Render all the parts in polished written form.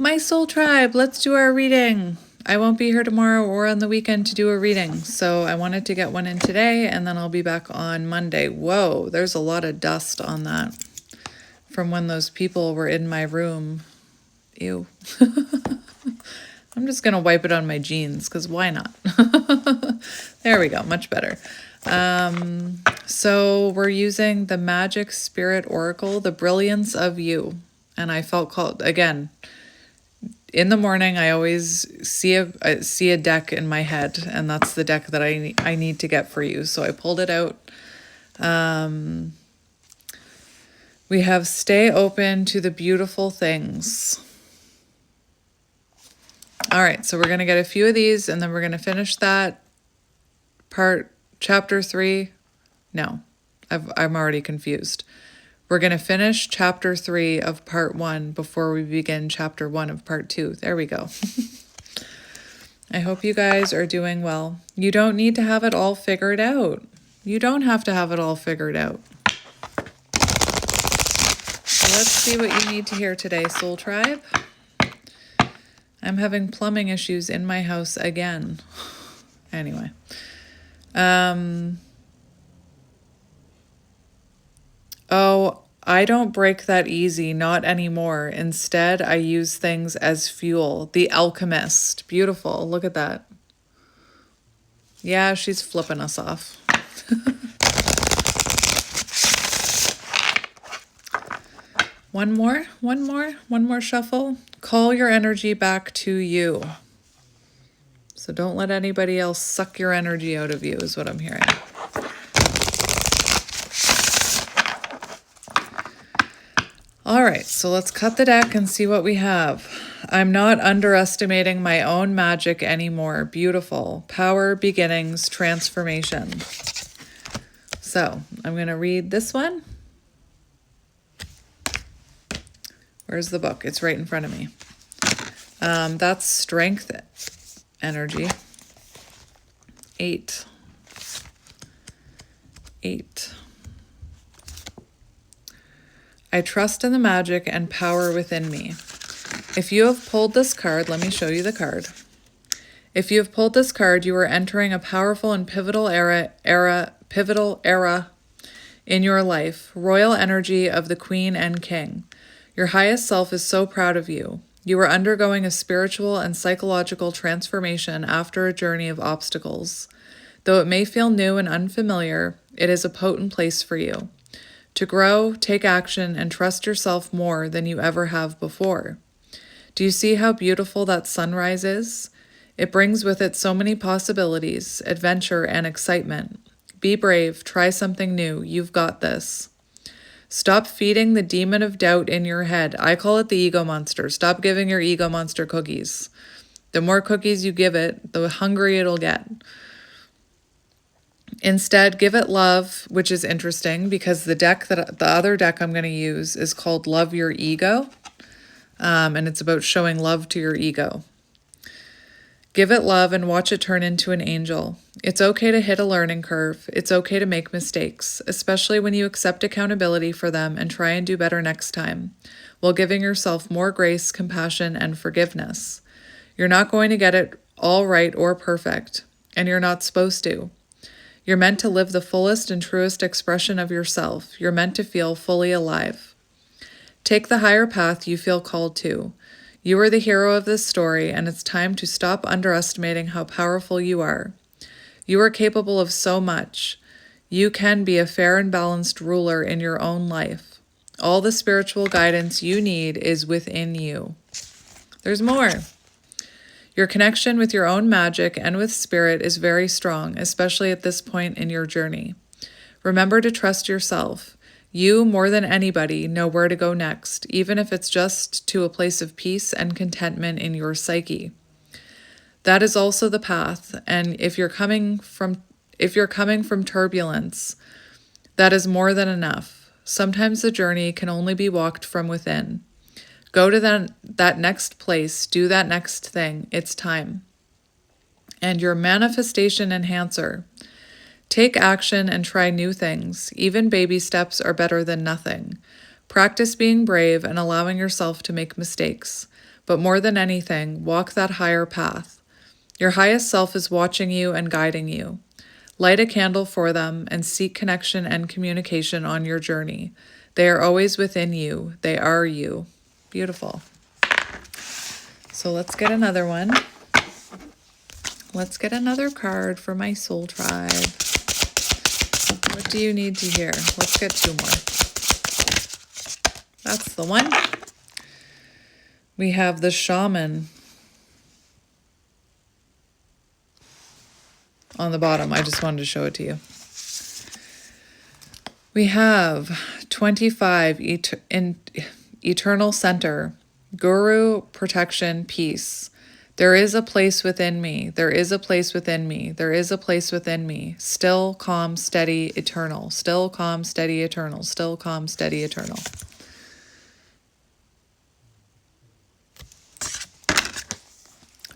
My soul tribe, let's do our reading. I won't be here tomorrow or on the weekend to do a reading, so I wanted to get one in today, and then I'll be back on Monday. Whoa, there's a lot of dust on that from when those people were in my room. Ew. I'm just going to wipe it on my jeans, because why not? There we go, much better. So we're using the Magic Spirit Oracle, The Brilliance of You. And I felt called, again, in the morning, I always see a deck in my head, and that's the deck that I need to get for you. So I pulled it out. We have Stay Open to the Beautiful Things. All right, so we're going to get a few of these, and then we're going to finish that chapter 3. No, I'm already confused. We're going to finish chapter 3 of part 1 before we begin chapter 1 of part 2. There we go. I hope you guys are doing well. You don't need to have it all figured out. You don't have to have it all figured out. So let's see what you need to hear today, Soul Tribe. I'm having plumbing issues in my house again. Anyway. Oh, I don't break that easy, not anymore. Instead, I use things as fuel. The Alchemist. Beautiful. Look at that. Yeah, she's flipping us off. One more shuffle. Call your energy back to you. So don't let anybody else suck your energy out of you, is what I'm hearing. All right, so let's cut the deck and see what we have. I'm not underestimating my own magic anymore. Beautiful. Power, beginnings, transformation. So I'm going to read this one. Where's the book? It's right in front of me. That's strength energy. 8. I trust in the magic and power within me. If you have pulled this card, let me show you the card. If you have pulled this card, you are entering a powerful and pivotal era in your life. Royal energy of the Queen and King. Your highest self is so proud of you. You are undergoing a spiritual and psychological transformation after a journey of obstacles. Though it may feel new and unfamiliar, it is a potent place for you to grow, take action, and trust yourself more than you ever have before. Do you see how beautiful that sunrise is? It brings with it so many possibilities, adventure, and excitement. Be brave, try something new, you've got this. Stop feeding the demon of doubt in your head. I call it the ego monster. Stop giving your ego monster cookies. The more cookies you give it, the hungry it'll get. Instead, give it love, which is interesting because the other deck I'm going to use is called Love Your Ego, and it's about showing love to your ego. Give it love and watch it turn into an angel. It's okay to hit a learning curve. It's okay to make mistakes, especially when you accept accountability for them and try and do better next time, while giving yourself more grace, compassion, and forgiveness. You're not going to get it all right or perfect, and you're not supposed to. You're meant to live the fullest and truest expression of yourself. You're meant to feel fully alive. Take the higher path you feel called to. You are the hero of this story, and it's time to stop underestimating how powerful you are. You are capable of so much. You can be a fair and balanced ruler in your own life. All the spiritual guidance you need is within you. There's more. Your connection with your own magic and with spirit is very strong, especially at this point in your journey. Remember to trust yourself. You, more than anybody, know where to go next, even if it's just to a place of peace and contentment in your psyche. That is also the path, and if you're coming from turbulence, that is more than enough. Sometimes the journey can only be walked from within. Go to that next place, do that next thing. It's time. And your manifestation enhancer. Take action and try new things. Even baby steps are better than nothing. Practice being brave and allowing yourself to make mistakes. But more than anything, walk that higher path. Your highest self is watching you and guiding you. Light a candle for them and seek connection and communication on your journey. They are always within you. They are you. Beautiful. So let's get another one. Let's get another card for my soul tribe. What do you need to hear? Let's get two more. That's the one. We have the Shaman on the bottom. I just wanted to show it to you. We have 25 in eternal center, guru, protection, peace. There is a place within me. There is a place within me. There is a place within me. Still, calm, steady, eternal. Still, calm, steady, eternal. Still, calm, steady, eternal.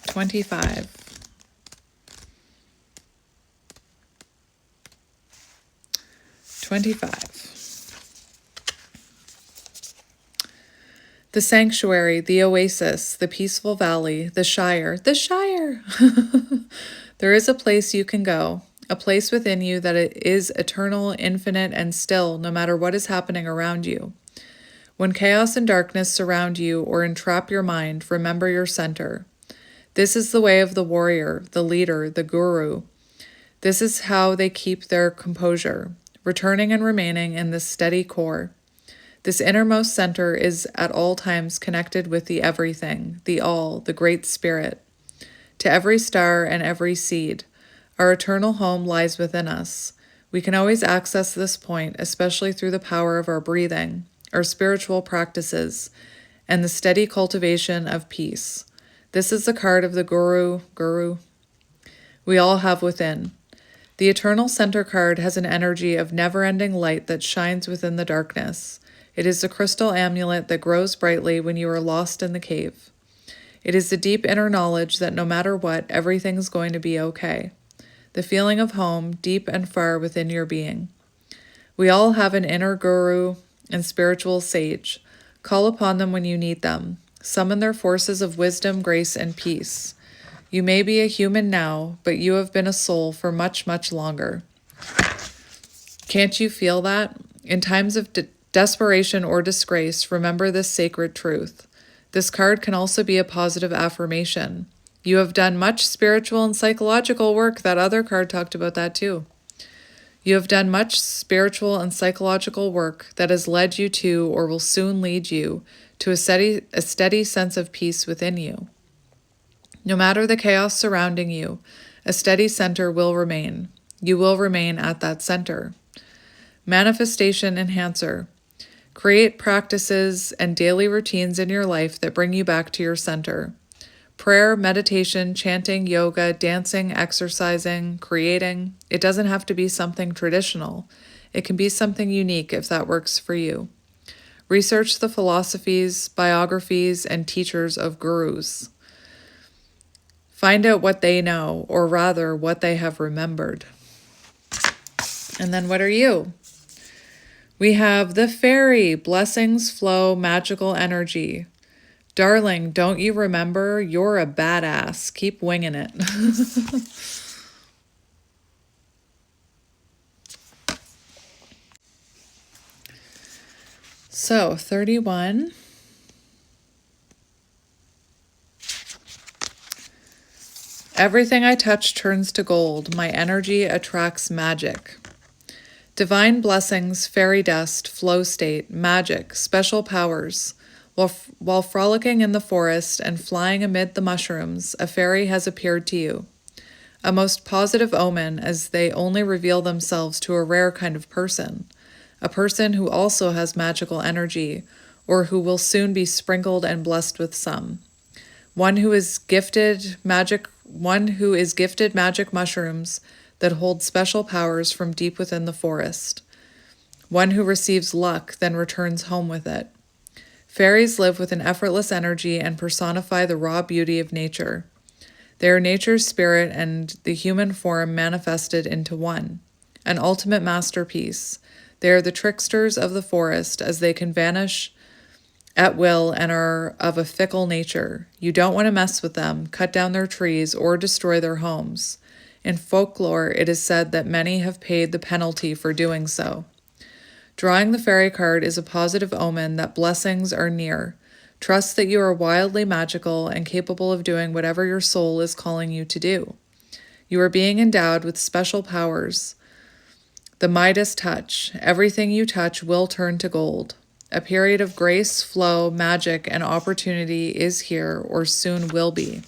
$25. The sanctuary, the oasis, the peaceful valley, the Shire, the Shire. There is a place you can go, a place within you that is eternal, infinite, and still, no matter what is happening around you. When chaos and darkness surround you or entrap your mind, remember your center. This is the way of the warrior, the leader, the guru. This is how they keep their composure, returning and remaining in this steady core. This innermost center is at all times connected with the everything, the all, the great spirit. To every star and every seed, our eternal home lies within us. We can always access this point, especially through the power of our breathing, our spiritual practices, and the steady cultivation of peace. This is the card of the guru we all have within. The eternal center card has an energy of never-ending light that shines within the darkness. It is the crystal amulet that grows brightly when you are lost in the cave. It is the deep inner knowledge that no matter what, everything's going to be okay. The feeling of home, deep and far within your being. We all have an inner guru and spiritual sage. Call upon them when you need them. Summon their forces of wisdom, grace, and peace. You may be a human now, but you have been a soul for much, much longer. Can't you feel that? In times of desperation or disgrace, remember this sacred truth. This card can also be a positive affirmation. You have done much spiritual and psychological work. That other card talked about that too. You have done much spiritual and psychological work that has led you to, or will soon lead you, to a steady sense of peace within you. No matter the chaos surrounding you, a steady center will remain. You will remain at that center. Manifestation enhancer. Create practices and daily routines in your life that bring you back to your center. Prayer, meditation, chanting, yoga, dancing, exercising, creating. It doesn't have to be something traditional. It can be something unique if that works for you. Research the philosophies, biographies, and teachers of gurus. Find out what they know, or rather, what they have remembered. And then what are you? We have the fairy, blessings flow, magical energy. Darling, don't you remember? You're a badass. Keep winging it. So, 31. Everything I touch turns to gold. My energy attracts magic. Divine blessings, fairy dust, flow state, magic, special powers. While frolicking in the forest and flying amid the mushrooms, a fairy has appeared to you. A most positive omen, as they only reveal themselves to a rare kind of person. A person who also has magical energy, or who will soon be sprinkled and blessed with some. One who is gifted magic mushrooms that hold special powers from deep within the forest. One who receives luck, then returns home with it. Fairies live with an effortless energy and personify the raw beauty of nature. They are nature's spirit and the human form manifested into one, an ultimate masterpiece. They are the tricksters of the forest, as they can vanish at will and are of a fickle nature. You don't want to mess with them, cut down their trees, or destroy their homes. In folklore, it is said that many have paid the penalty for doing so. Drawing the fairy card is a positive omen that blessings are near. Trust that you are wildly magical and capable of doing whatever your soul is calling you to do. You are being endowed with special powers. The Midas touch. Everything you touch will turn to gold. A period of grace, flow, magic, and opportunity is here, or soon will be.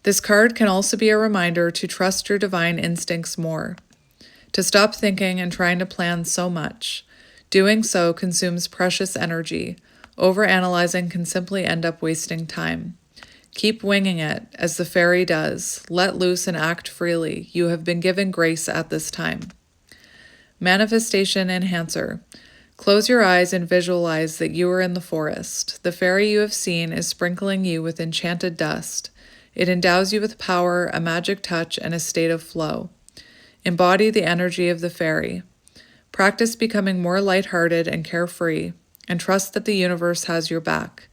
This card can also be a reminder to trust your divine instincts more, to stop thinking and trying to plan so much. Doing so consumes precious energy. Overanalyzing can simply end up wasting time. Keep winging it, as the fairy does. Let loose and act freely. You have been given grace at this time. Manifestation Enhancer. Close your eyes and visualize that you are in the forest. The fairy you have seen is sprinkling you with enchanted dust. It endows you with power, a magic touch, and a state of flow. Embody the energy of the fairy. Practice becoming more lighthearted and carefree, and trust that the universe has your back.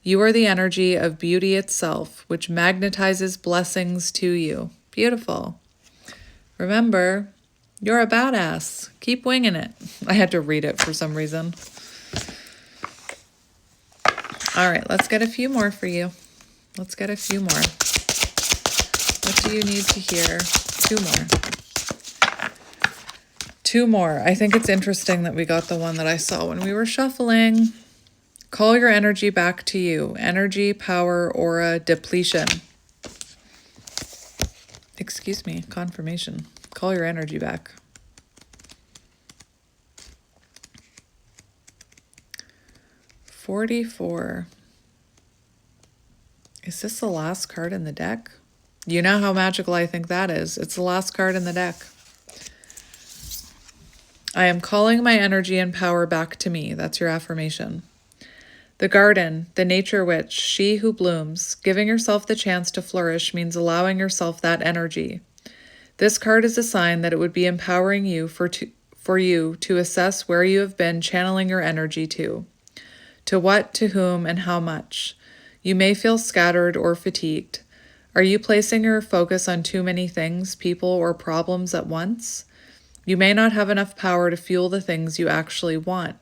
You are the energy of beauty itself, which magnetizes blessings to you. Beautiful. Remember, you're a badass. Keep winging it. I had to read it for some reason. All right, let's get a few more for you. Let's get a few more. What do you need to hear? Two more. Two more. I think it's interesting that we got the one that I saw when we were shuffling. Call your energy back to you. Energy, power, aura, depletion. Excuse me, confirmation. Call your energy back. $44. Is this the last card in the deck? You know how magical I think that is. It's the last card in the deck. I am calling my energy and power back to me. That's your affirmation. The garden, the nature witch, she who blooms. Giving yourself the chance to flourish means allowing yourself that energy. This card is a sign that it would be empowering you for you to assess where you have been channeling your energy to what, to whom, and how much. You may feel scattered or fatigued. Are you placing your focus on too many things, people, or problems at once? You may not have enough power to fuel the things you actually want.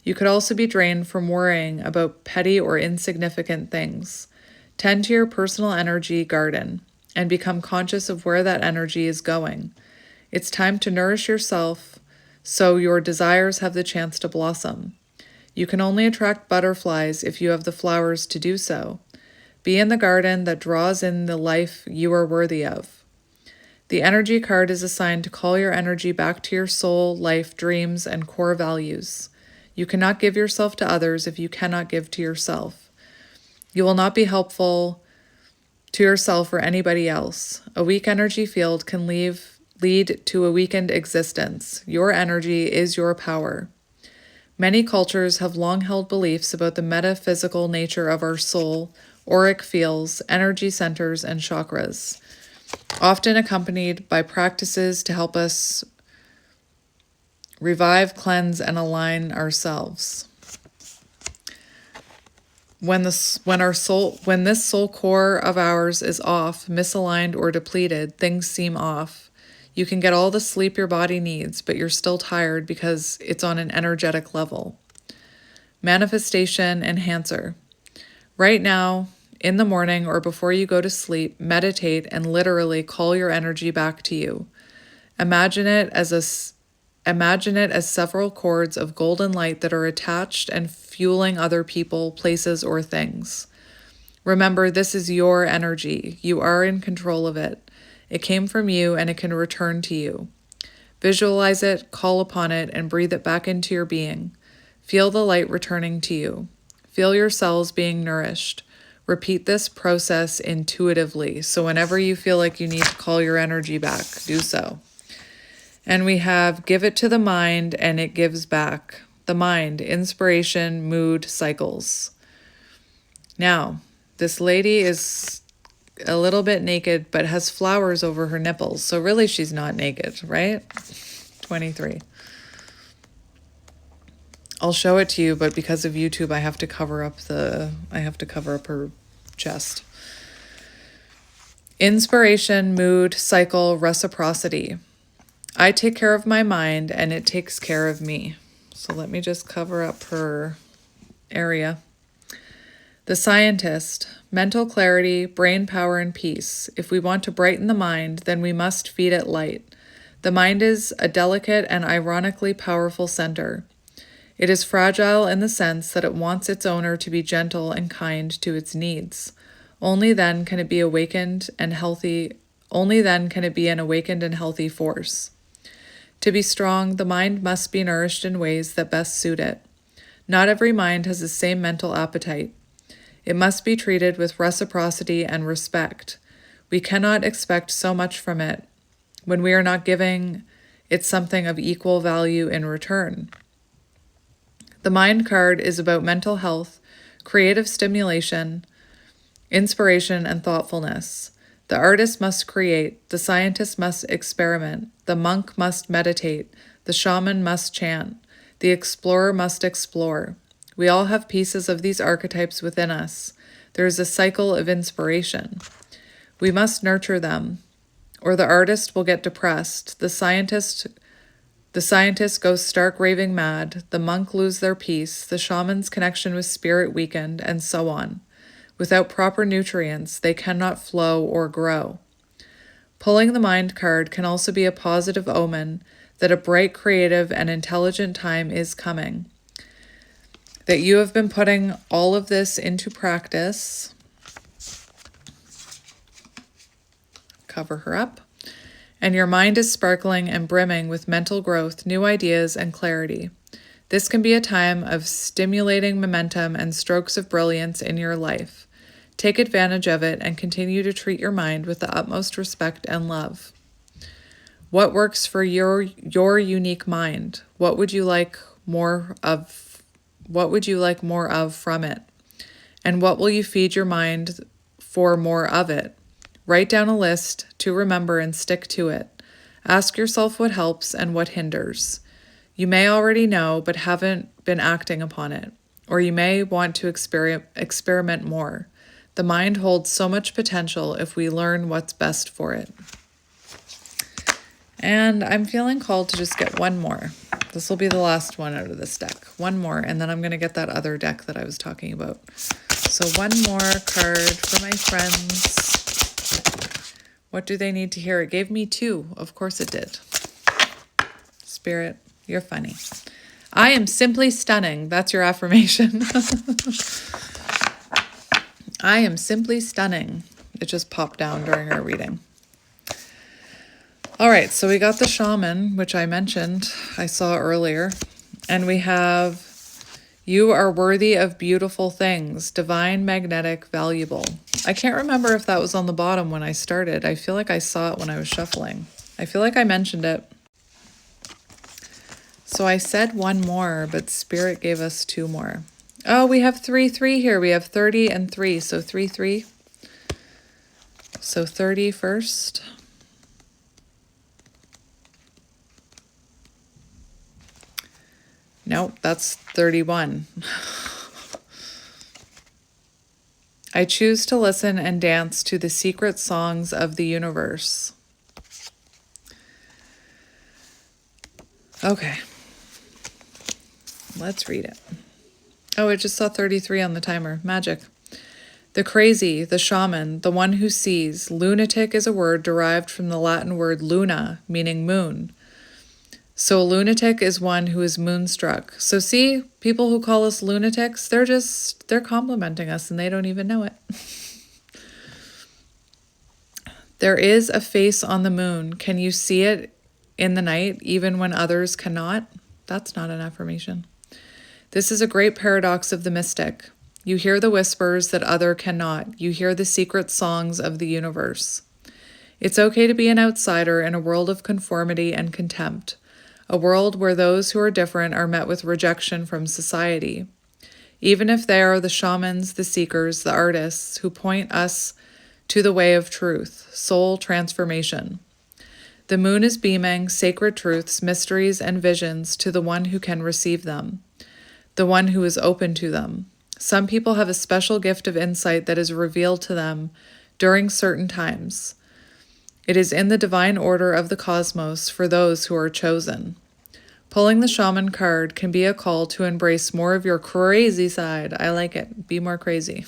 You could also be drained from worrying about petty or insignificant things. Tend to your personal energy garden and become conscious of where that energy is going. It's time to nourish yourself so your desires have the chance to blossom. You can only attract butterflies if you have the flowers to do so. Be in the garden that draws in the life you are worthy of. The energy card is assigned to call your energy back to your soul, life, dreams, and core values. You cannot give yourself to others if you cannot give to yourself. You will not be helpful to yourself or anybody else. A weak energy field can lead to a weakened existence. Your energy is your power. Many cultures have long held beliefs about the metaphysical nature of our soul, auric fields, energy centers, and chakras, often accompanied by practices to help us revive, cleanse, and align ourselves. When this soul core of ours is off, misaligned, or depleted, things seem off. You can get all the sleep your body needs, but you're still tired because it's on an energetic level. Manifestation Enhancer. Right now, in the morning or before you go to sleep, meditate and literally call your energy back to you. Imagine it as several cords of golden light that are attached and fueling other people, places, or things. Remember, this is your energy. You are in control of it. It came from you and it can return to you. Visualize it, call upon it, and breathe it back into your being. Feel the light returning to you. Feel your cells being nourished. Repeat this process intuitively. So whenever you feel like you need to call your energy back, do so. And we have give it to the mind and it gives back. The mind, inspiration, mood, cycles. Now, this lady is a little bit naked, but has flowers over her nipples. So really she's not naked, right? 23. I'll show it to you, but because of YouTube, I have to cover up her chest. Inspiration, mood, cycle, reciprocity. I take care of my mind and it takes care of me. So let me just cover up her area. The scientist, mental clarity, brain power, and peace. If we want to brighten the mind, then we must feed it light. The mind is a delicate and ironically powerful center. It is fragile in the sense that it wants its owner to be gentle and kind to its needs. Only then can it be awakened and healthy. Only then can it be an awakened and healthy force. To be strong, the mind must be nourished in ways that best suit it. Not every mind has the same mental appetite. It must be treated with reciprocity and respect. We cannot expect so much from it when we are not giving it something of equal value in return. The mind card is about mental health, creative stimulation, inspiration, and thoughtfulness. The artist must create, the scientist must experiment, the monk must meditate, the shaman must chant, the explorer must explore. We all have pieces of these archetypes within us. There is a cycle of inspiration. We must nurture them, or the artist will get depressed, the scientist goes stark raving mad, the monk lose their peace, the shaman's connection with spirit weakened, and so on. Without proper nutrients, they cannot flow or grow. Pulling the mind card can also be a positive omen that a bright, creative, and intelligent time is coming. That you have been putting all of this into practice. Cover her up. And your mind is sparkling and brimming with mental growth, new ideas, and clarity. This can be a time of stimulating momentum and strokes of brilliance in your life. Take advantage of it and continue to treat your mind with the utmost respect and love. What works for your unique mind? What would you like more of? What would you like more of from it? And what will you feed your mind for more of it? Write down a list to remember and stick to it. Ask yourself what helps and what hinders. You may already know, but haven't been acting upon it, or you may want to experiment more. The mind holds so much potential if we learn what's best for it. And I'm feeling called to just get one more. This will be the last one out of this deck. One more, and then I'm going to get that other deck that I was talking about. So one more card for my friends. What do they need to hear? It gave me 2. Of course it did. Spirit, you're funny. I am simply stunning. That's your affirmation. I am simply stunning. It just popped down during our reading. All right, so we got the shaman, which I mentioned, I saw earlier. And we have, you are worthy of beautiful things, divine, magnetic, valuable. I can't remember if that was on the bottom when I started. I feel like I saw it when I was shuffling. I feel like I mentioned it. So I said one more, but Spirit gave us 2 more. Oh, we have 3, 3 here. We have 30 and 3, so 3, 3. So 30 first. Nope, that's 31. I choose to listen and dance to the secret songs of the universe. Okay. Let's read it. Oh, it just saw 33 on the timer. Magic. The crazy, the shaman, the one who sees. Lunatic is a word derived from the Latin word luna, meaning moon. So a lunatic is one who is moonstruck. So see, people who call us lunatics, they're complimenting us and they don't even know it. There is a face on the moon. Can you see it in the night, even when others cannot? That's not an affirmation. This is a great paradox of the mystic. You hear the whispers that other cannot. You hear the secret songs of the universe. It's okay to be an outsider in a world of conformity and contempt. A world where those who are different are met with rejection from society. Even if they are the shamans, the seekers, the artists who point us to the way of truth, soul transformation. The moon is beaming sacred truths, mysteries, and visions to the one who can receive them. the one who is open to them. Some people have a special gift of insight that is revealed to them during certain times. It is in the divine order of the cosmos for those who are chosen. Pulling the Shaman card can be a call to embrace more of your crazy side. I like it. Be more crazy.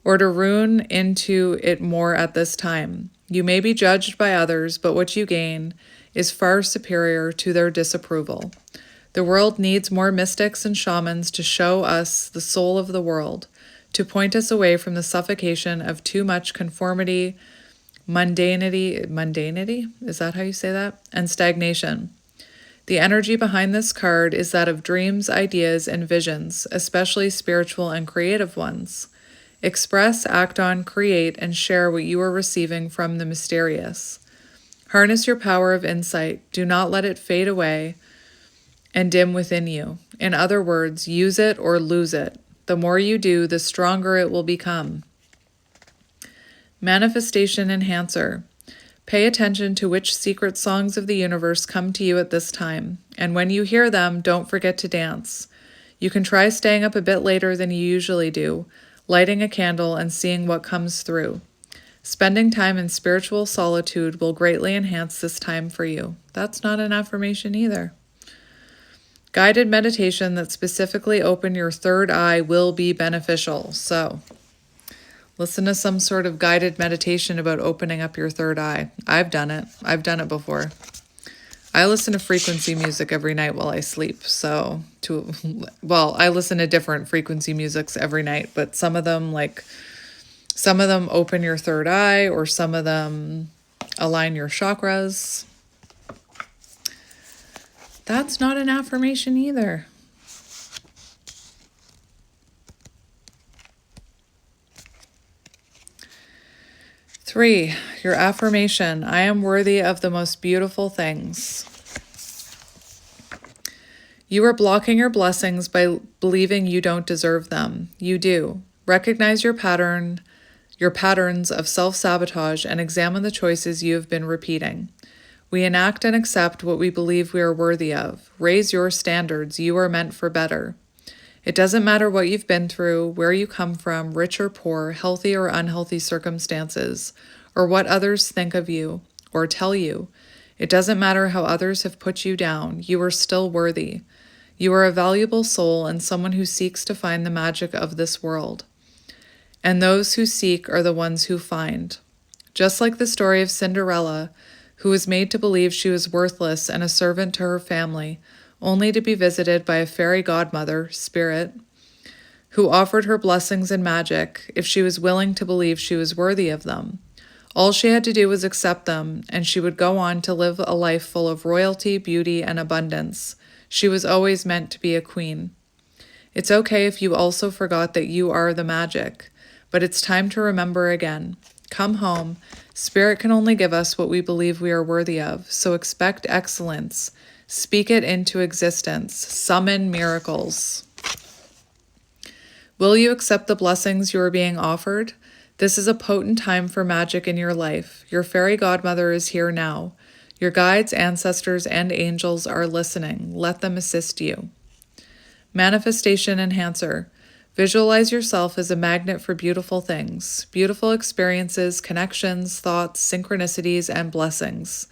Or to rune into it more at this time. You may be judged by others, but what you gain is far superior to their disapproval. The world needs more mystics and shamans to show us the soul of the world, to point us away from the suffocation of too much conformity, mundanity, is that how you say that? And stagnation. The energy behind this card is that of dreams, ideas, and visions, especially spiritual and creative ones. Express, act on, create, and share what you are receiving from the mysterious. Harness your power of insight. Do not let it fade away and dim within you. In other words, use it or lose it. The more you do, the stronger it will become. Manifestation Enhancer. Pay attention to which secret songs of the universe come to you at this time, and when you hear them, don't forget to dance. You can try staying up a bit later than you usually do, lighting a candle and seeing what comes through. Spending time in spiritual solitude will greatly enhance this time for you. That's not an affirmation either. Guided meditation that specifically open your third eye will be beneficial. So, listen to some sort of guided meditation about opening up your third eye. I've done it. I've done it before. I listen to frequency music every night while I sleep. I listen to different frequency musics every night, but some of them open your third eye, or some of them align your chakras. That's not an affirmation either. Three, your affirmation. I am worthy of the most beautiful things. You are blocking your blessings by believing you don't deserve them. You do. Recognize your patterns of self-sabotage and examine the choices you have been repeating. We enact and accept what we believe we are worthy of. Raise your standards. You are meant for better. It doesn't matter what you've been through, where you come from, rich or poor, healthy or unhealthy circumstances, or what others think of you or tell you. It doesn't matter how others have put you down. You are still worthy. You are a valuable soul and someone who seeks to find the magic of this world. And those who seek are the ones who find. Just like the story of Cinderella, who was made to believe she was worthless and a servant to her family, only to be visited by a fairy godmother, Spirit, who offered her blessings and magic if she was willing to believe she was worthy of them. All she had to do was accept them, and she would go on to live a life full of royalty, beauty, and abundance. She was always meant to be a queen. It's okay if you also forgot that you are the magic, but it's time to remember again. Come home. Spirit can only give us what we believe we are worthy of, so expect excellence. Speak it into existence. Summon miracles. Will you accept the blessings you are being offered? This is a potent time for magic in your life. Your fairy godmother is here now. Your guides, ancestors, and angels are listening. Let them assist you. Manifestation Enhancer. Visualize yourself as a magnet for beautiful things, beautiful experiences, connections, thoughts, synchronicities, and blessings.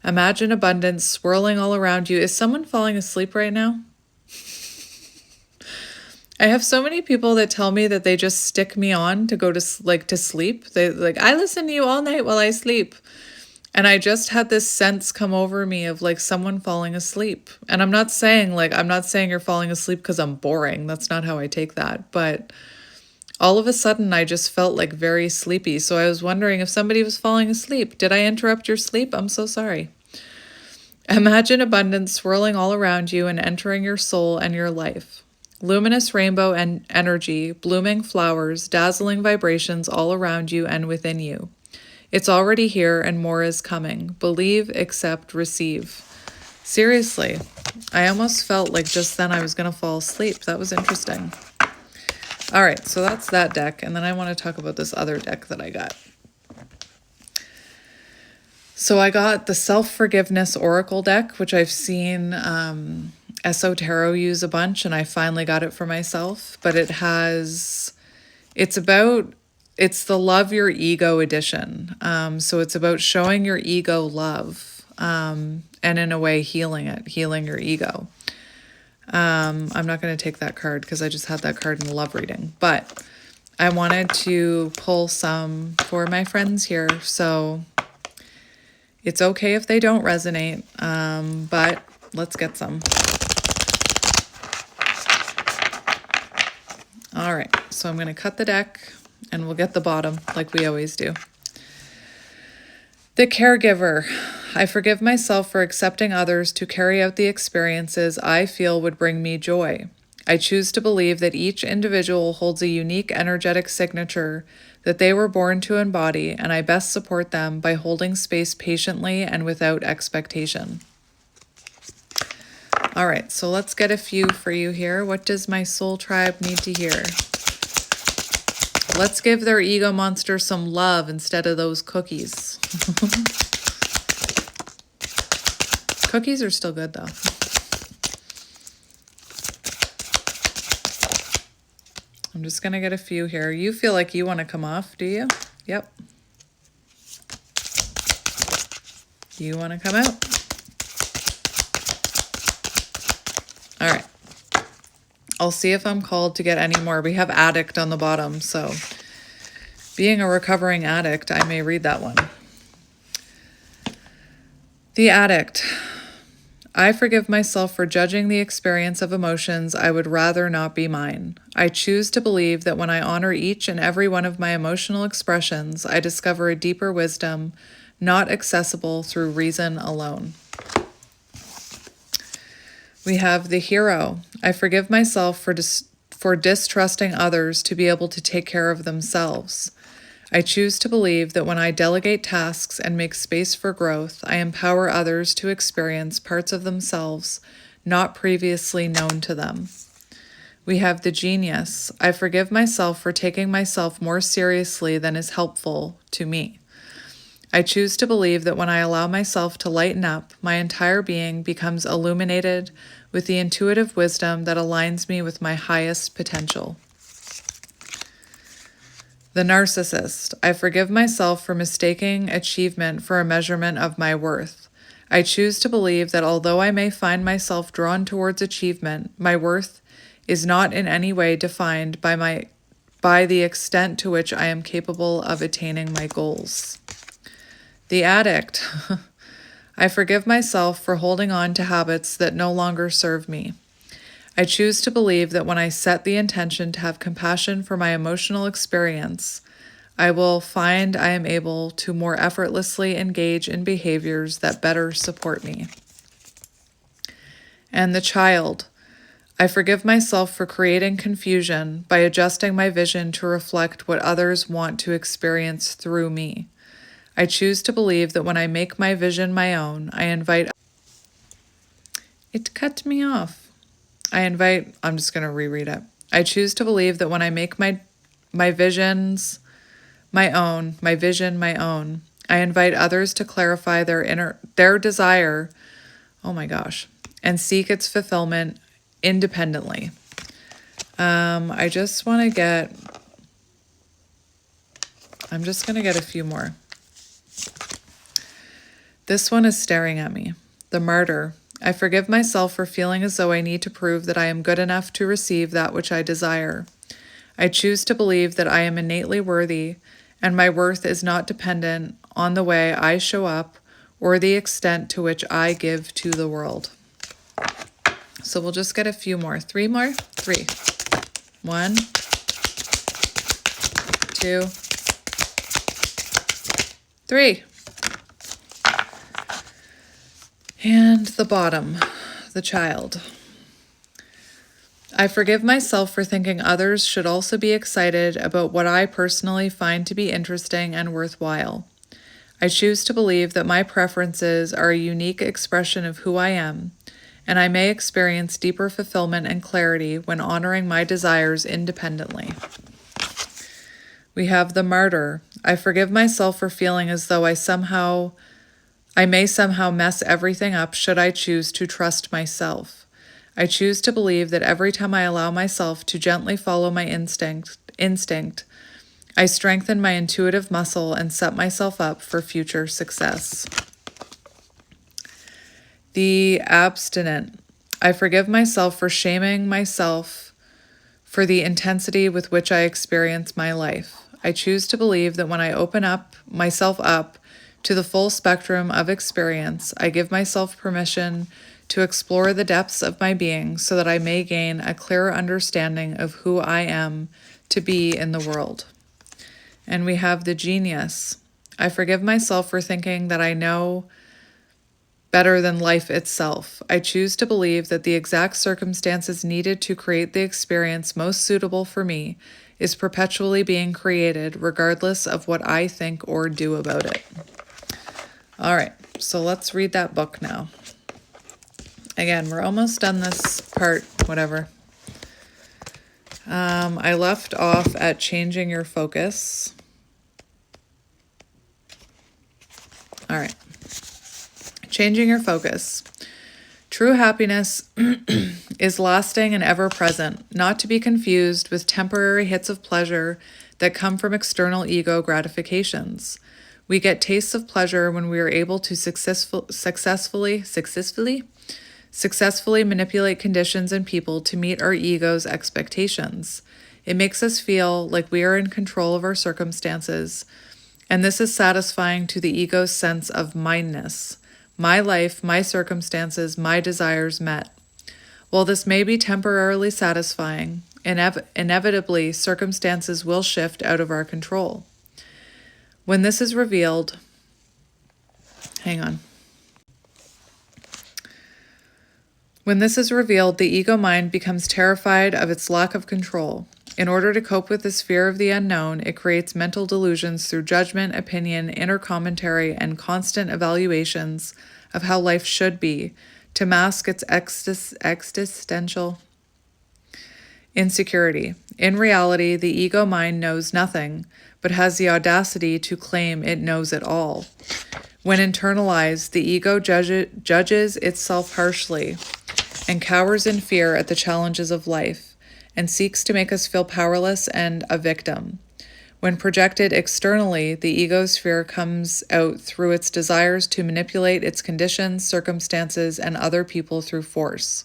Imagine abundance swirling all around you. Is someone falling asleep right now? I have so many people that tell me that they just stick me on to go to sleep. I listen to you all night while I sleep. And I just had this sense come over me of someone falling asleep. And I'm not saying you're falling asleep because I'm boring. That's not how I take that. But all of a sudden I just felt very sleepy. So I was wondering if somebody was falling asleep. Did I interrupt your sleep? I'm so sorry. Imagine abundance swirling all around you and entering your soul and your life. Luminous rainbow and energy, blooming flowers, dazzling vibrations all around you and within you. It's already here and more is coming. Believe, accept, receive. Seriously, I almost felt like just then I was going to fall asleep. That was interesting. All right, so that's that deck. And then I want to talk about this other deck that I got. So I got the Self-Forgiveness Oracle deck, which I've seen Esoteric use a bunch, and I finally got it for myself. But it's the Love Your Ego edition. So it's about showing your ego love, and in a way healing your ego. I'm not going to take that card because I just had that card in the love reading, but I wanted to pull some for my friends here. So it's okay if they don't resonate, but let's get some. All right, so I'm going to cut the deck and we'll get the bottom like we always do. The caregiver. I forgive myself for accepting others to carry out the experiences I feel would bring me joy. I choose to believe that each individual holds a unique energetic signature that they were born to embody, and I best support them by holding space patiently and without expectation. All right, so let's get a few for you here. What does my soul tribe need to hear? Let's give their ego monster some love instead of those cookies. Cookies are still good, though. I'm just going to get a few here. You feel like you want to come off, do you? Yep. You want to come out? All right. I'll see if I'm called to get any more. We have addict on the bottom, so being a recovering addict, I may read that one. The addict. I forgive myself for judging the experience of emotions I would rather not be mine. I choose to believe that when I honor each and every one of my emotional expressions, I discover a deeper wisdom not accessible through reason alone. We have the hero. I forgive myself for distrusting others to be able to take care of themselves. I choose to believe that when I delegate tasks and make space for growth, I empower others to experience parts of themselves not previously known to them. We have the genius. I forgive myself for taking myself more seriously than is helpful to me. I choose to believe that when I allow myself to lighten up, my entire being becomes illuminated with the intuitive wisdom that aligns me with my highest potential. The narcissist. I forgive myself for mistaking achievement for a measurement of my worth. I choose to believe that although I may find myself drawn towards achievement, my worth is not in any way defined by the extent to which I am capable of attaining my goals. The addict. I forgive myself for holding on to habits that no longer serve me. I choose to believe that when I set the intention to have compassion for my emotional experience, I will find I am able to more effortlessly engage in behaviors that better support me. And the child. I forgive myself for creating confusion by adjusting my vision to reflect what others want to experience through me. I choose to believe that when I make my vision my own, I invite... It cut me off. I'm just going to reread it. I choose to believe that when I make my visions my own, I invite others to clarify their desire, oh my gosh, and seek its fulfillment independently. I'm just going to get a few more. This one is staring at me. The martyr. I forgive myself for feeling as though I need to prove that I am good enough to receive that which I desire. I choose to believe that I am innately worthy, and my worth is not dependent on the way I show up or the extent to which I give to the world. So we'll just get a few more. 3 more? 3. 1, 2, 3. And the bottom, the child. I forgive myself for thinking others should also be excited about what I personally find to be interesting and worthwhile. I choose to believe that my preferences are a unique expression of who I am, and I may experience deeper fulfillment and clarity when honoring my desires independently. We have the martyr. I forgive myself for feeling as though I may somehow mess everything up should I choose to trust myself. I choose to believe that every time I allow myself to gently follow my instinct, I strengthen my intuitive muscle and set myself up for future success. The abstinent. I forgive myself for shaming myself for the intensity with which I experience my life. I choose to believe that when I open myself up to the full spectrum of experience, I give myself permission to explore the depths of my being so that I may gain a clearer understanding of who I am to be in the world. And we have the genius. I forgive myself for thinking that I know better than life itself. I choose to believe that the exact circumstances needed to create the experience most suitable for me is perpetually being created, regardless of what I think or do about it. All right, so let's read that book now. Again, we're almost done this part, whatever. I left off at changing your focus. All right. Changing your focus. True happiness is lasting and ever present, not to be confused with temporary hits of pleasure that come from external ego gratifications. We get tastes of pleasure when we are able to successfully manipulate conditions and people to meet our ego's expectations. It makes us feel like we are in control of our circumstances, and this is satisfying to the ego's sense of mindness. My life, my circumstances, my desires met. While this may be temporarily satisfying, inevitably circumstances will shift out of our control. When this is revealed, When this is revealed, the ego mind becomes terrified of its lack of control. In order to cope with this fear of the unknown, it creates mental delusions through judgment, opinion, inner commentary, and constant evaluations of how life should be to mask its existential insecurity. In reality, the ego mind knows nothing, but has the audacity to claim it knows it all. When internalized, the ego judges itself harshly and cowers in fear at the challenges of life, and seeks to make us feel powerless and a victim. When projected externally, the ego's fear comes out through its desires to manipulate its conditions, circumstances, and other people through force.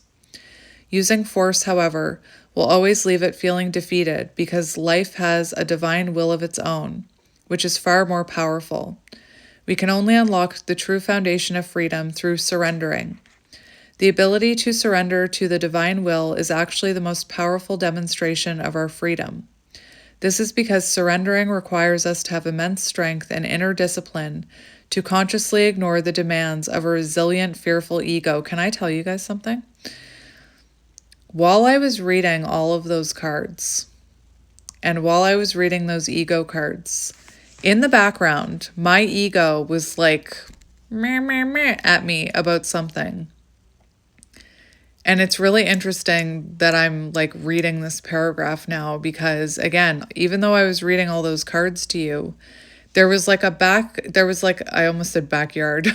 Using force, however, will always leave it feeling defeated because life has a divine will of its own, which is far more powerful. We can only unlock the true foundation of freedom through surrendering. The ability to surrender to the divine will is actually the most powerful demonstration of our freedom. This is because surrendering requires us to have immense strength and inner discipline to consciously ignore the demands of a resilient, fearful ego. Can I tell you guys something? While I was reading all of those cards, and while I was reading those ego cards, in the background, my ego was like meh, meh, meh, at me about something. And it's really interesting that I'm like reading this paragraph now because, again, even though I was reading all those cards to you, I almost said backyard.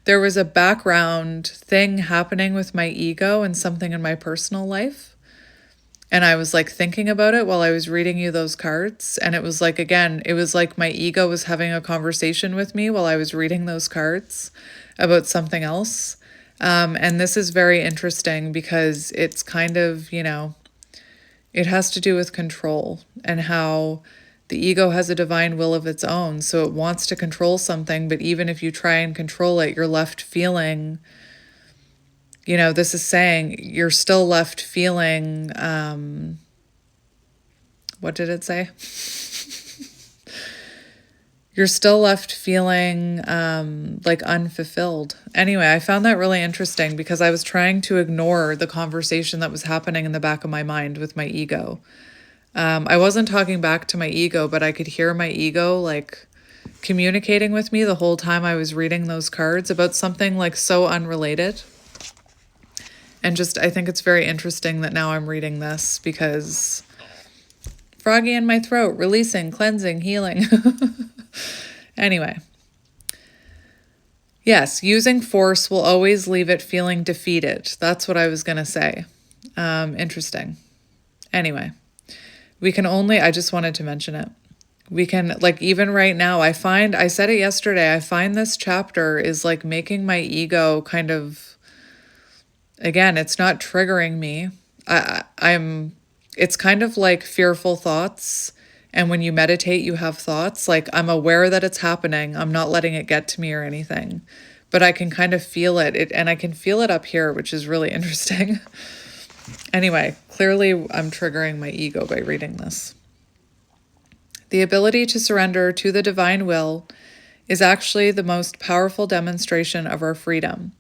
There was a background thing happening with my ego and something in my personal life. And I was like thinking about it while I was reading you those cards. And it was like, again, it was like my ego was having a conversation with me while I was reading those cards about something else. And this is very interesting because it's kind of, it has to do with control and how the ego has a divine will of its own. So it wants to control something, but even if you try and control it, you're left feeling, this is saying you're still left feeling, what did it say? You're still left feeling like unfulfilled. Anyway, I found that really interesting because I was trying to ignore the conversation that was happening in the back of my mind with my ego. I wasn't talking back to my ego, but I could hear my ego like communicating with me the whole time I was reading those cards about something like so unrelated. And just, I think it's very interesting that now I'm reading this because froggy in my throat, releasing, cleansing, healing. Anyway, Yes, using force will always leave it feeling defeated. That's what I was going to say. Interesting. Anyway, I just wanted to mention it. We can, like, even right now, I said it yesterday, I find this chapter is like making my ego kind of, again, it's not triggering me. It's kind of like fearful thoughts. And when you meditate, you have thoughts. Like, I'm aware that it's happening. I'm not letting it get to me or anything. But I can kind of feel it. And I can feel it up here, which is really interesting. Anyway, clearly I'm triggering my ego by reading this. The ability to surrender to the divine will is actually the most powerful demonstration of our freedom.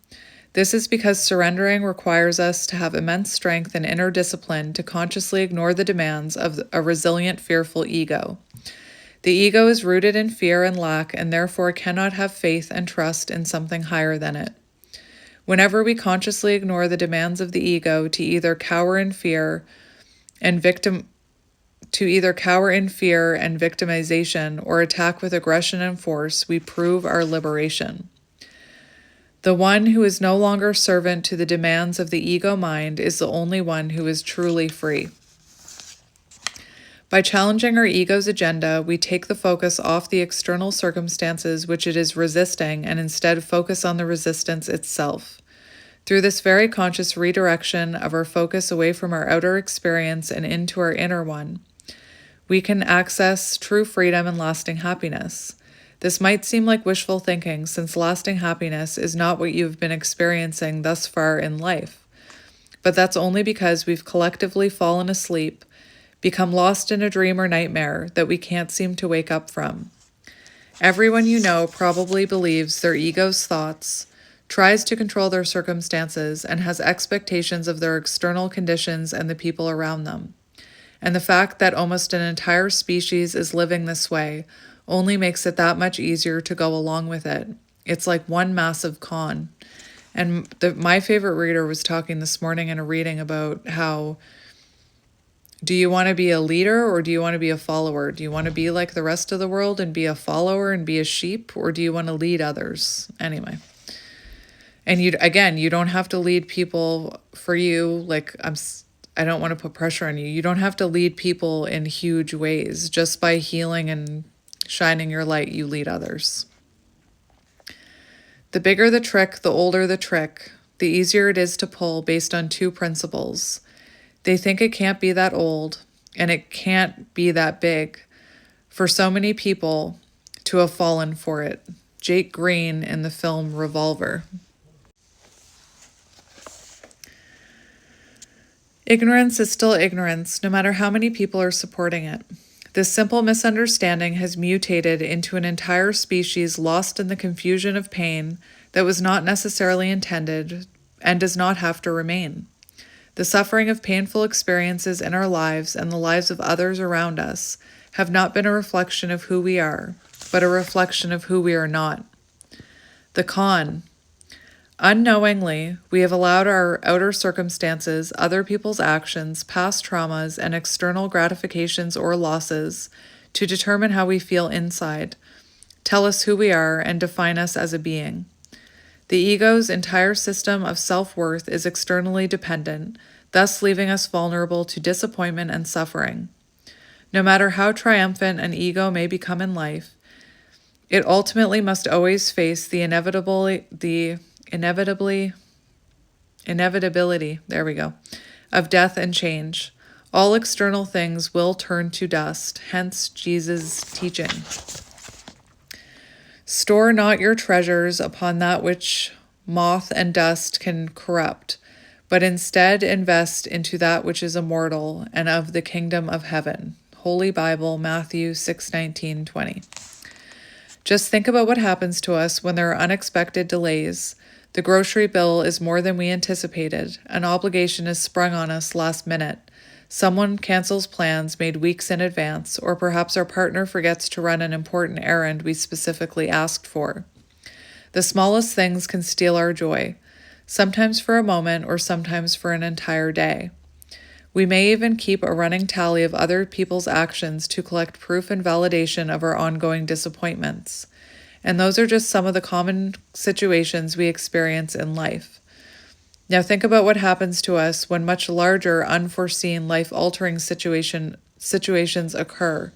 This is because surrendering requires us to have immense strength and inner discipline to consciously ignore the demands of a resilient, fearful ego. The ego is rooted in fear and lack and therefore cannot have faith and trust in something higher than it. Whenever we consciously ignore the demands of the ego to either cower in fear and victimization or attack with aggression and force, we prove our liberation. The one who is no longer servant to the demands of the ego mind is the only one who is truly free. By challenging our ego's agenda, we take the focus off the external circumstances which it is resisting and instead focus on the resistance itself. Through this very conscious redirection of our focus away from our outer experience and into our inner one, we can access true freedom and lasting happiness. This might seem like wishful thinking, since lasting happiness is not what you've been experiencing thus far in life. But that's only because we've collectively fallen asleep, become lost in a dream or nightmare that we can't seem to wake up from. Everyone you know probably believes their ego's thoughts, tries to control their circumstances, and has expectations of their external conditions and the people around them. And the fact that almost an entire species is living this way only makes it that much easier to go along with it. It's like one massive con. And my favorite reader was talking this morning in a reading about how, do you want to be a leader or do you want to be a follower? Do you want to be like the rest of the world and be a follower and be a sheep, or do you want to lead others? Anyway. And you don't have to lead people for you. Like, I don't want to put pressure on you. You don't have to lead people in huge ways. Just by healing and shining your light, you lead others. The bigger the trick, the older the trick, the easier it is to pull based on two principles. They think it can't be that old, and it can't be that big for so many people to have fallen for it. Jake Green in the film Revolver. Ignorance is still ignorance, no matter how many people are supporting it. This simple misunderstanding has mutated into an entire species lost in the confusion of pain that was not necessarily intended and does not have to remain. The suffering of painful experiences in our lives and the lives of others around us have not been a reflection of who we are, but a reflection of who we are not. The con. Unknowingly, we have allowed our outer circumstances, other people's actions, past traumas, and external gratifications or losses to determine how we feel inside, tell us who we are, and define us as a being. The ego's entire system of self-worth is externally dependent, thus leaving us vulnerable to disappointment and suffering. No matter how triumphant an ego may become in life, it ultimately must always face the inevitability of death and change. All external things will turn to dust, hence Jesus' teaching. Store not your treasures upon that which moth and dust can corrupt, but instead invest into that which is immortal and of the kingdom of heaven. Holy Bible, Matthew 6:19-20. Just think about what happens to us when there are unexpected delays. The grocery bill is more than we anticipated. An obligation is sprung on us last minute. Someone cancels plans made weeks in advance, or perhaps our partner forgets to run an important errand we specifically asked for. The smallest things can steal our joy, sometimes for a moment or sometimes for an entire day. We may even keep a running tally of other people's actions to collect proof and validation of our ongoing disappointments. And those are just some of the common situations we experience in life. Now think about what happens to us when much larger, unforeseen, life-altering situations occur,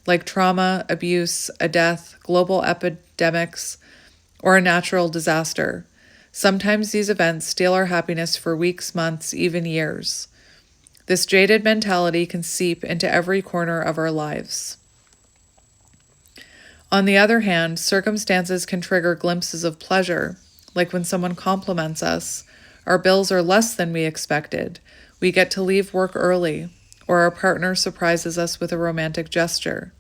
like trauma, abuse, a death, global epidemics, or a natural disaster. Sometimes these events steal our happiness for weeks, months, even years. This jaded mentality can seep into every corner of our lives. On the other hand, circumstances can trigger glimpses of pleasure, like when someone compliments us, our bills are less than we expected, we get to leave work early, or our partner surprises us with a romantic gesture.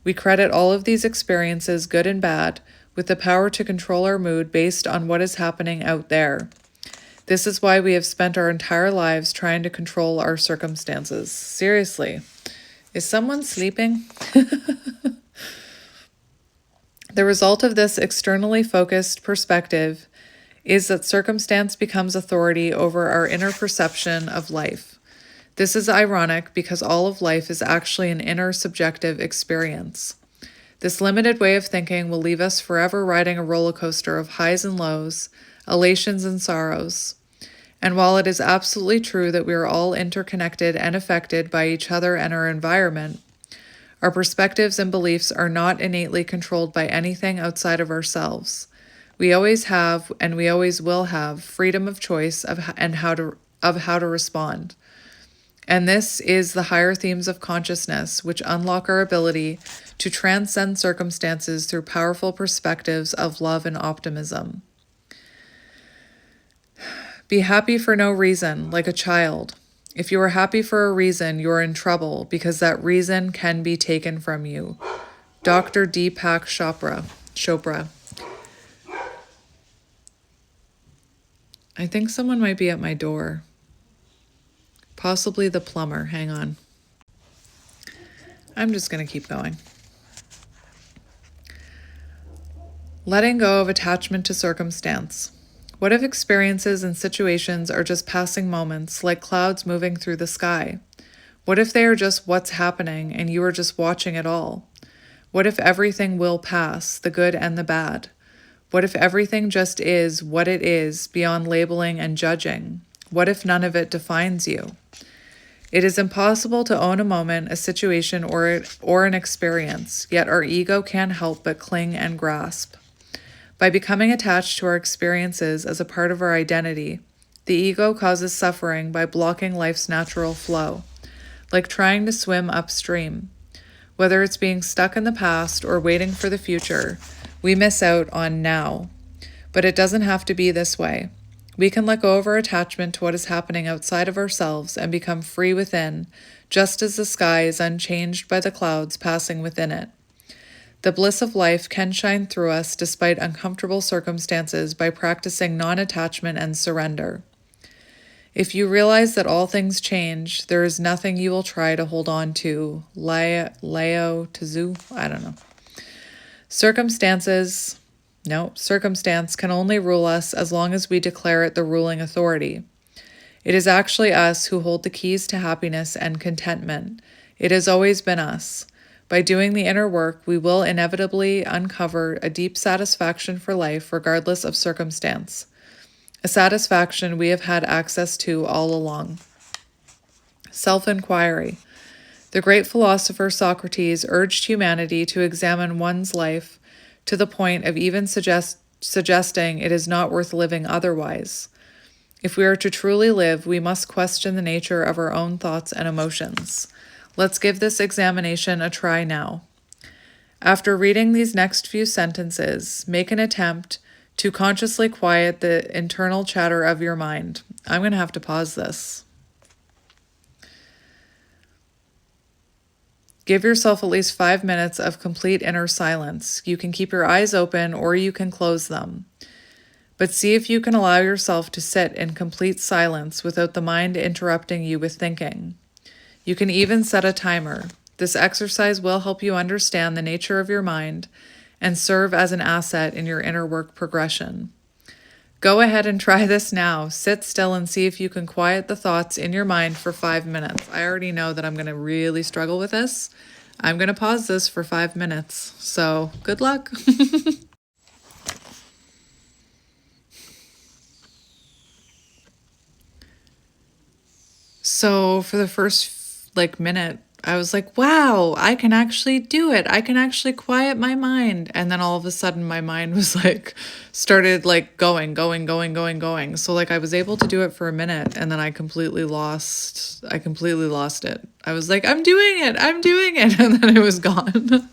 We credit all of these experiences, good and bad, with the power to control our mood based on what is happening out there. This is why we have spent our entire lives trying to control our circumstances. Seriously, is someone sleeping? The result of this externally focused perspective is that circumstance becomes authority over our inner perception of life. This is ironic because all of life is actually an inner subjective experience. This limited way of thinking will leave us forever riding a roller coaster of highs and lows, elations and sorrows. And while it is absolutely true that we are all interconnected and affected by each other and our environment, our perspectives and beliefs are not innately controlled by anything outside of ourselves. We always have, and we always will have, freedom of choice of how to respond. And this is the higher themes of consciousness, which unlock our ability to transcend circumstances through powerful perspectives of love and optimism. Be happy for no reason, like a child. If you are happy for a reason, you are in trouble because that reason can be taken from you. Dr. Deepak Chopra. I think someone might be at my door. Possibly the plumber. Hang on. I'm just going to keep going. Letting go of attachment to circumstance. What if experiences and situations are just passing moments, like clouds moving through the sky? What if they are just what's happening and you are just watching it all? What if everything will pass, the good and the bad? What if everything just is what it is, beyond labeling and judging? What if none of it defines you? It is impossible to own a moment, a situation, or an experience, yet our ego can't help but cling and grasp. By becoming attached to our experiences as a part of our identity, the ego causes suffering by blocking life's natural flow, like trying to swim upstream. Whether it's being stuck in the past or waiting for the future, we miss out on now. But it doesn't have to be this way. We can let go of our attachment to what is happening outside of ourselves and become free within, just as the sky is unchanged by the clouds passing within it. The bliss of life can shine through us despite uncomfortable circumstances by practicing non-attachment and surrender. If you realize that all things change, there is nothing you will try to hold on to. I don't know. Circumstance can only rule us as long as we declare it the ruling authority. It is actually us who hold the keys to happiness and contentment. It has always been us. By doing the inner work, we will inevitably uncover a deep satisfaction for life regardless of circumstance, a satisfaction we have had access to all along. Self-inquiry. The great philosopher Socrates urged humanity to examine one's life to the point of even suggesting it is not worth living otherwise. If we are to truly live, we must question the nature of our own thoughts and emotions. Let's give this examination a try now. After reading these next few sentences, make an attempt to consciously quiet the internal chatter of your mind. I'm going to have to pause this. Give yourself at least 5 minutes of complete inner silence. You can keep your eyes open or you can close them. But see if you can allow yourself to sit in complete silence without the mind interrupting you with thinking. You can even set a timer. This exercise will help you understand the nature of your mind and serve as an asset in your inner work progression. Go ahead and try this now. Sit still and see if you can quiet the thoughts in your mind for 5 minutes. I already know that I'm going to really struggle with this. I'm going to pause this for 5 minutes. So good luck. So for the first minute, I was like, wow, I can actually do it. I can actually quiet my mind. And then all of a sudden my mind was started going. So I was able to do it for a minute and then I completely lost it. I was like, I'm doing it. And then it was gone.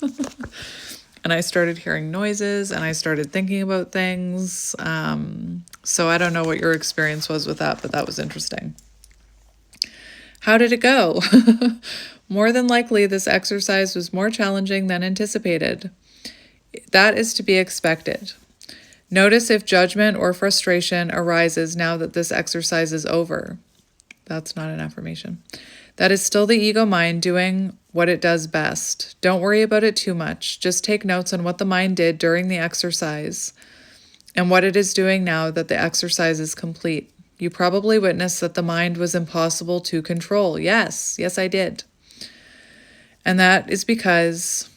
And I started hearing noises and I started thinking about things. So I don't know what your experience was with that, but that was interesting. How did it go? More than likely, this exercise was more challenging than anticipated. That is to be expected. Notice if judgment or frustration arises now that this exercise is over. That's not an affirmation. That is still the ego mind doing what it does best. Don't worry about it too much. Just take notes on what the mind did during the exercise and what it is doing now that the exercise is complete. You probably witnessed that the mind was impossible to control. Yes, I did. And that is because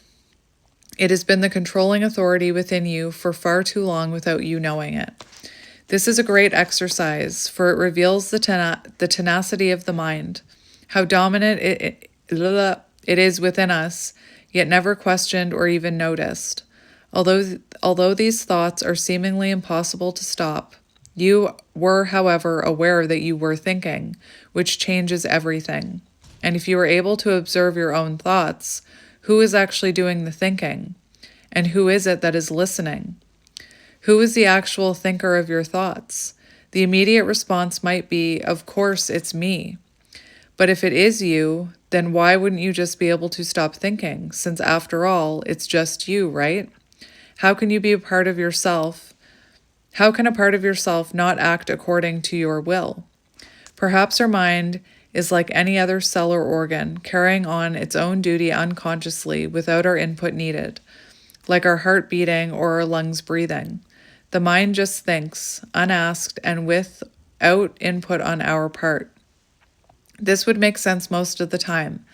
it has been the controlling authority within you for far too long without you knowing it. This is a great exercise, for it reveals the tenacity of the mind, how dominant it is within us, yet never questioned or even noticed. Although these thoughts are seemingly impossible to stop, you were, however, aware that you were thinking, which changes everything. And if you are able to observe your own thoughts, who is actually doing the thinking? And who is it that is listening? Who is the actual thinker of your thoughts? The immediate response might be, of course, it's me. But if it is you, then why wouldn't you just be able to stop thinking? Since after all, it's just you, right? How can you be a part of yourself? How can a part of yourself not act according to your will? Perhaps our mind is like any other cell or organ, carrying on its own duty unconsciously without our input needed, like our heart beating or our lungs breathing. The mind just thinks, unasked and without input on our part. This would make sense most of the time,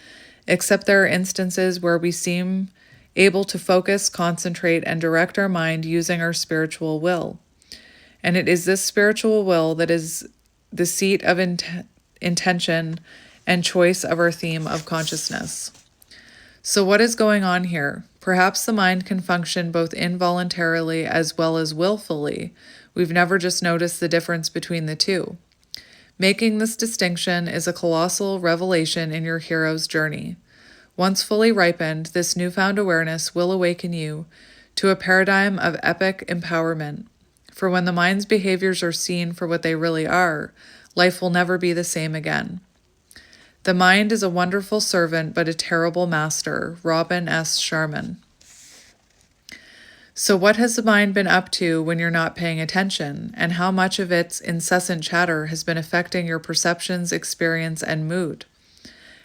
except there are instances where we seem able to focus, concentrate, and direct our mind using our spiritual will. And it is this spiritual will that is the seat of intention and choice of our theme of consciousness. So what is going on here? Perhaps the mind can function both involuntarily as well as willfully. We've never just noticed the difference between the two. Making this distinction is a colossal revelation in your hero's journey. Once fully ripened, this newfound awareness will awaken you to a paradigm of epic empowerment. For when the mind's behaviors are seen for what they really are, life will never be the same again. The mind is a wonderful servant, but a terrible master. Robin S. Shaman. So what has the mind been up to when you're not paying attention, and how much of its incessant chatter has been affecting your perceptions, experience, and mood?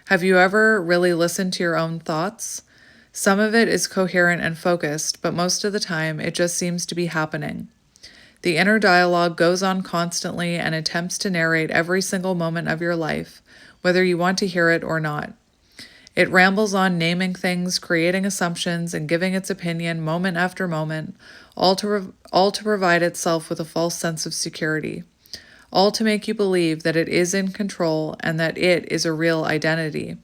Have you ever really listened to your own thoughts? Some of it is coherent and focused, but most of the time it just seems to be happening. The inner dialogue goes on constantly and attempts to narrate every single moment of your life, whether you want to hear it or not. It rambles on naming things, creating assumptions, and giving its opinion moment after moment, all to provide itself with a false sense of security, all to make you believe that it is in control and that it is a real identity.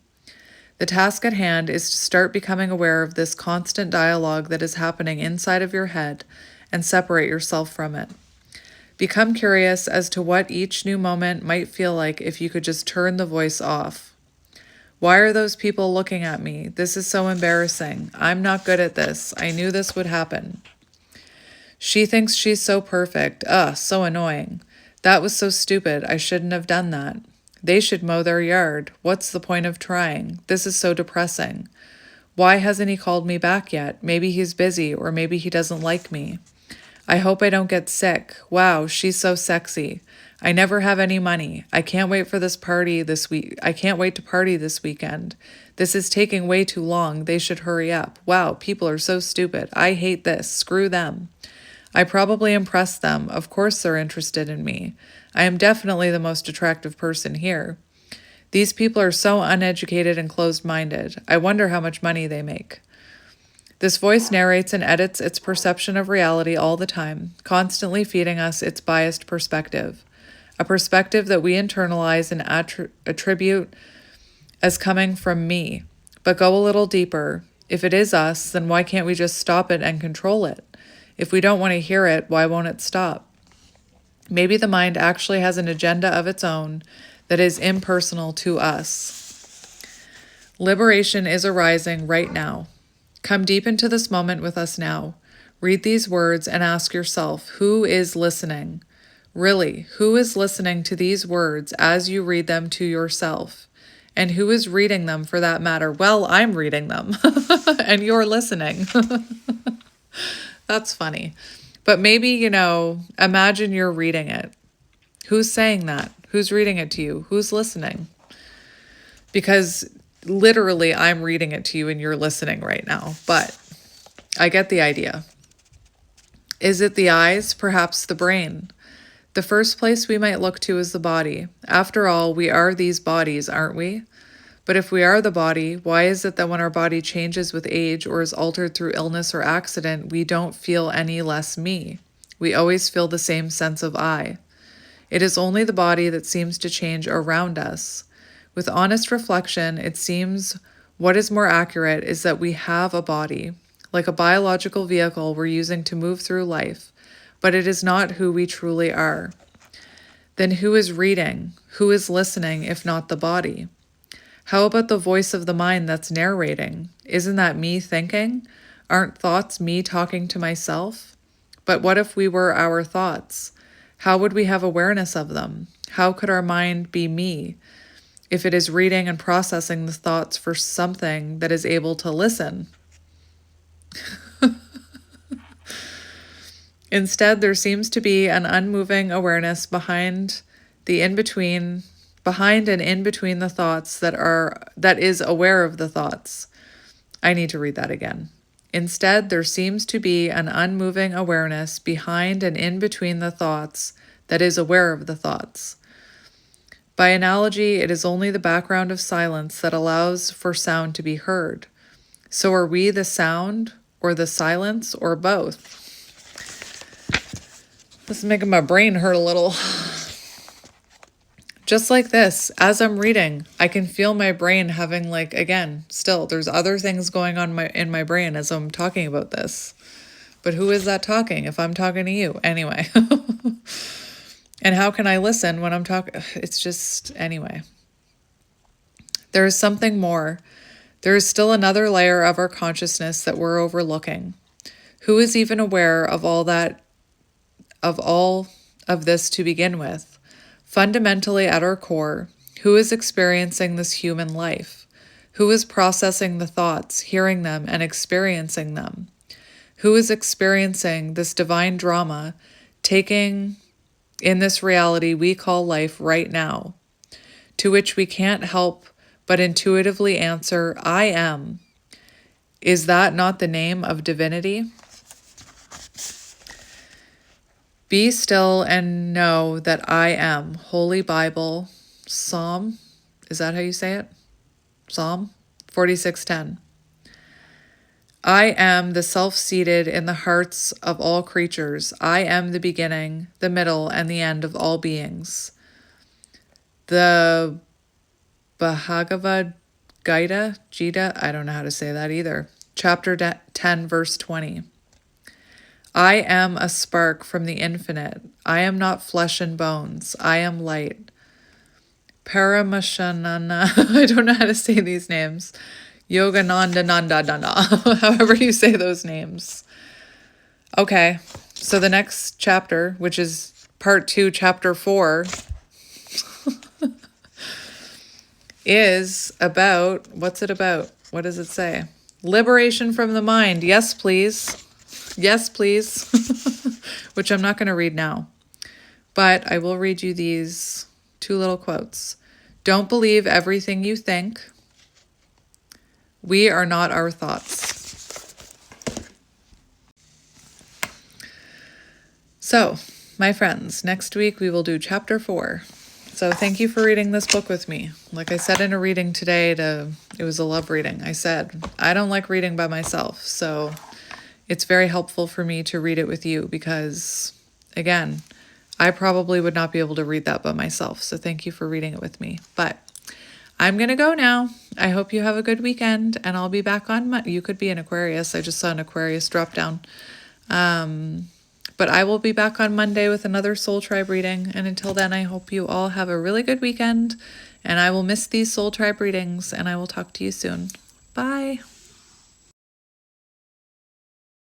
The task at hand is to start becoming aware of this constant dialogue that is happening inside of your head and separate yourself from it. Become curious as to what each new moment might feel like if you could just turn the voice off. Why are those people looking at me? This is so embarrassing. I'm not good at this. I knew this would happen. She thinks she's so perfect. Ugh, so annoying. That was so stupid. I shouldn't have done that. They should mow their yard. What's the point of trying? This is so depressing. Why hasn't he called me back yet? Maybe he's busy, or maybe he doesn't like me. I hope I don't get sick. Wow, she's so sexy. I never have any money. I can't wait for this party this week. I can't wait to party this weekend. This is taking way too long. They should hurry up. Wow, people are so stupid. I hate this. Screw them. I probably impressed them. Of course they're interested in me. I am definitely the most attractive person here. These people are so uneducated and closed-minded. I wonder how much money they make. This voice narrates and edits its perception of reality all the time, constantly feeding us its biased perspective, a perspective that we internalize and attribute as coming from me. But go a little deeper. If it is us, then why can't we just stop it and control it? If we don't want to hear it, why won't it stop? Maybe the mind actually has an agenda of its own that is impersonal to us. Liberation is arising right now. Come deep into this moment with us now. Read these words and ask yourself, who is listening? Really, who is listening to these words as you read them to yourself? And who is reading them for that matter? Well, I'm reading them and you're listening. That's funny. But maybe, imagine you're reading it. Who's saying that? Who's reading it to you? Who's listening? Because literally I'm reading it to you and you're listening right now. But I get the idea. Is it the eyes? Perhaps the brain. The first place we might look to is the body. After all, we are these bodies, aren't we? But if we are the body, why is it that when our body changes with age or is altered through illness or accident, we don't feel any less me? We always feel the same sense of I. It is only the body that seems to change around us. With honest reflection, it seems what is more accurate is that we have a body, like a biological vehicle we're using to move through life, but it is not who we truly are. Then who is reading? Who is listening if not the body? How about the voice of the mind that's narrating? Isn't that me thinking? Aren't thoughts me talking to myself? But what if we were our thoughts? How would we have awareness of them? How could our mind be me if it is reading and processing the thoughts for something that is able to listen? Instead, there seems to be an unmoving awareness behind and in between the thoughts that is aware of the thoughts. I need to read that again. Instead, there seems to be an unmoving awareness behind and in between the thoughts that is aware of the thoughts. By analogy, it is only the background of silence that allows for sound to be heard. So are we the sound or the silence or both? This is making my brain hurt a little. Just like this, as I'm reading, I can feel my brain having still, there's other things going on in my brain as I'm talking about this. But who is that talking if I'm talking to you? Anyway. And how can I listen when I'm talking? It's just, anyway. There is something more. There is still another layer of our consciousness that we're overlooking. Who is even aware of all of this to begin with? Fundamentally at our core, who is experiencing this human life? Who is processing the thoughts, hearing them, and experiencing them? Who is experiencing this divine drama, taking in this reality we call life right now, to which we can't help but intuitively answer, I am. Is that not the name of divinity? Be still and know that I am. Holy Bible, Psalm, is that how you say it? Psalm 46:10. I am the self-seated in the hearts of all creatures. I am the beginning, the middle, and the end of all beings. The Bhagavad Gita, I don't know how to say that either. Chapter 10, verse 20. I am a spark from the infinite. I am not flesh and bones. I am light. Paramashanana, I don't know how to say these names. Yogananda Nanda Dana, however you say those names. Okay, so the next chapter, which is part 2, chapter 4, is about, what's it about? What does it say? Liberation from the mind. Yes, please. Yes, please. Which I'm not going to read now. But I will read you these 2 little quotes. Don't believe everything you think. We are not our thoughts. So, my friends, next week we will do chapter 4. So thank you for reading this book with me. Like I said in a reading today, it was a love reading. I said, I don't like reading by myself. So it's very helpful for me to read it with you because, again, I probably would not be able to read that by myself. So thank you for reading it with me. But I'm going to go now. I hope you have a good weekend, and I'll be back on Monday. You could be an Aquarius. I just saw an Aquarius drop down. But I will be back on Monday with another Soul Tribe reading. And until then, I hope you all have a really good weekend. And I will miss these Soul Tribe readings, and I will talk to you soon. Bye.